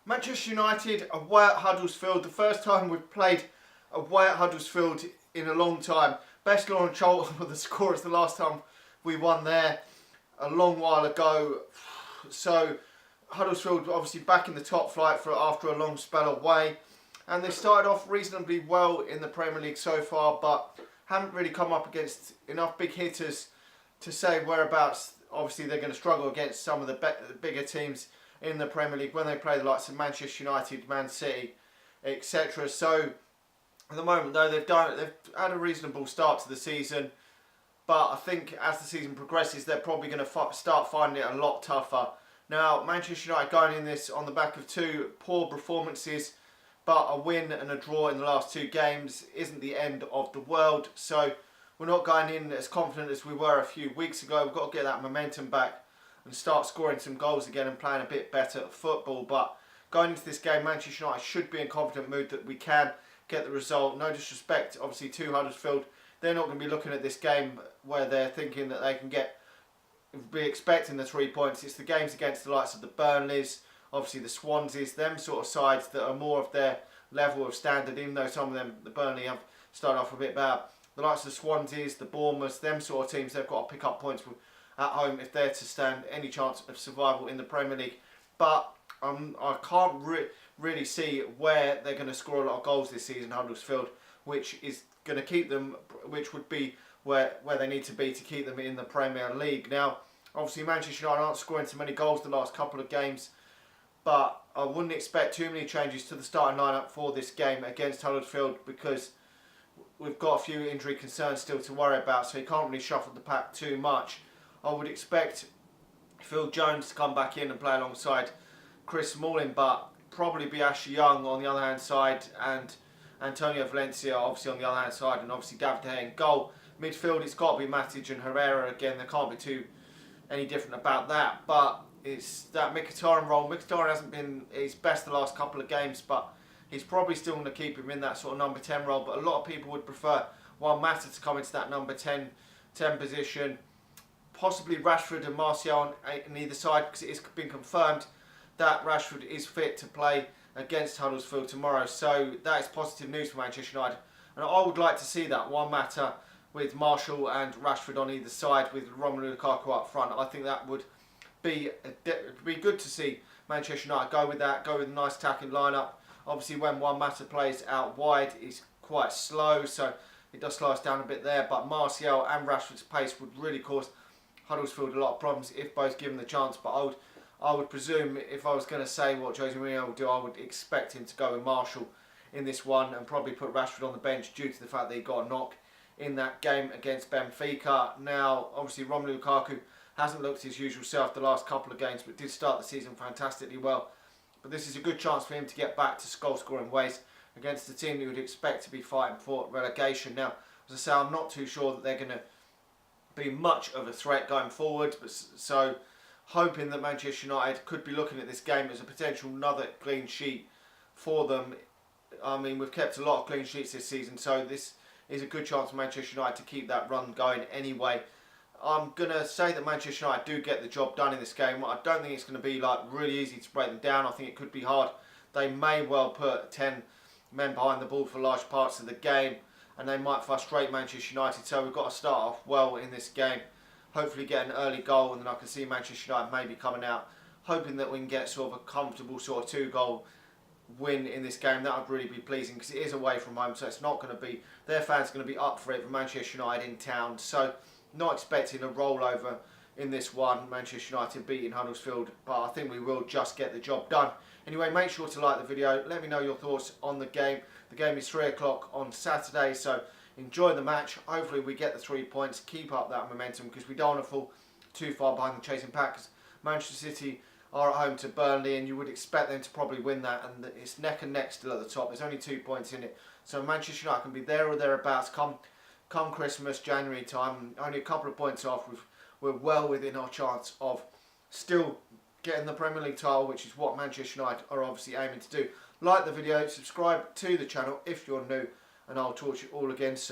Manchester United away at Huddersfield. The first time we've played away at Huddersfield in a long time. Best Lauren Charlton with the score is the last time we won there a long while ago. So Huddersfield obviously back in the top flight after a long spell away. And they started off reasonably well in the Premier League so far, but haven't really come up against enough big hitters to say whereabouts. Obviously they're going to struggle against some of the bigger teams in the Premier League when they play the likes of Manchester United, Man City, etc. So at the moment though they've had a reasonable start to the season, but I think as the season progresses they're probably going to start finding it a lot tougher. Now Manchester United going in this on the back of two poor performances, but a win and a draw in the last two games isn't the end of the world. So we're not going in as confident as we were a few weeks ago. We've got to get that momentum back and start scoring some goals again and playing a bit better football. But going into this game, Manchester United should be in confident mood that we can get the result. No disrespect, obviously, to Huddersfield. They're not going to be looking at this game where they're thinking that they can be expecting the 3 points. It's the games against the likes of the Burnleys, obviously the Swanseas, them sort of sides that are more of their level of standard, even though some of them, the Burnley, have started off a bit bad. The likes of the Swanseas, the Bournemouths, them sort of teams, they've got to pick up points at home if they're to stand any chance of survival in the Premier League. But I can't really see where they're going to score a lot of goals this season, Huddersfield, which is going to keep them, which would be where they need to be to keep them in the Premier League. Now, obviously Manchester United aren't scoring so many goals the last couple of games, but I wouldn't expect too many changes to the starting lineup for this game against Huddersfield because we've got a few injury concerns still to worry about, so you can't really shuffle the pack too much. I would expect Phil Jones to come back in and play alongside Chris Smalling, but probably be Ashley Young on the other hand side and Antonio Valencia obviously on the other hand side, and obviously David De Gea in goal. Midfield, it's got to be Matic and Herrera again. There can't be any different about that, but it's that Mkhitaryan role. Mkhitaryan hasn't been his best the last couple of games, but he's probably still going to keep him in that sort of number 10 role. But a lot of people would prefer Juan Mata to come into that number 10 position. Possibly Rashford and Martial on either side, because it has been confirmed that Rashford is fit to play against Huddersfield tomorrow. So that is positive news for Manchester United. And I would like to see that Juan Mata with Martial and Rashford on either side with Romelu Lukaku up front. I think that would be good to see Manchester United go with that, go with a nice attacking lineup. Obviously when Juan Mata plays out wide, he's quite slow, so it does slow us down a bit there. But Martial and Rashford's pace would really cause Huddersfield a lot of problems if both given the chance. But I would presume, if I was going to say what Jose Mourinho would do, I would expect him to go with Martial in this one and probably put Rashford on the bench due to the fact that he got a knock in that game against Benfica. Now, obviously Romelu Lukaku hasn't looked his usual self the last couple of games, but did start the season fantastically well. But this is a good chance for him to get back to goal-scoring ways against the team you would expect to be fighting for relegation. Now, as I say, I'm not too sure that they're going to be much of a threat going forward, but so hoping that Manchester United could be looking at this game as a potential another clean sheet for them. I mean, we've kept a lot of clean sheets this season, so this is a good chance for Manchester United to keep that run going anyway. I'm going to say that Manchester United do get the job done in this game. I don't think it's going to be really easy to break them down. I think it could be hard. They may well put 10 men behind the ball for large parts of the game, and they might frustrate Manchester United. So we've got to start off well in this game. Hopefully get an early goal, and then I can see Manchester United maybe coming out, hoping that we can get sort of a comfortable sort of 2-goal win in this game. That would really be pleasing because it is away from home, so it's not going to be, their fans are going to be up for it for Manchester United in town. So not expecting a rollover in this one, Manchester United beating Huddersfield, but I think we will just get the job done. Anyway, make sure to like the video, let me know your thoughts on the game. The game is 3 o'clock on Saturday, so enjoy the match. Hopefully we get the 3 points, keep up that momentum, because we don't want to fall too far behind the chasing pack. Manchester City are at home to Burnley, and you would expect them to probably win that, and it's neck and neck still at the top. There's only 2 points in it, so Manchester United can be there or thereabouts come Christmas, January time. Only a couple of points off. We're well within our chance of still getting the Premier League title, which is what Manchester United are obviously aiming to do. Like the video, subscribe to the channel if you're new, and I'll talk to you all again soon.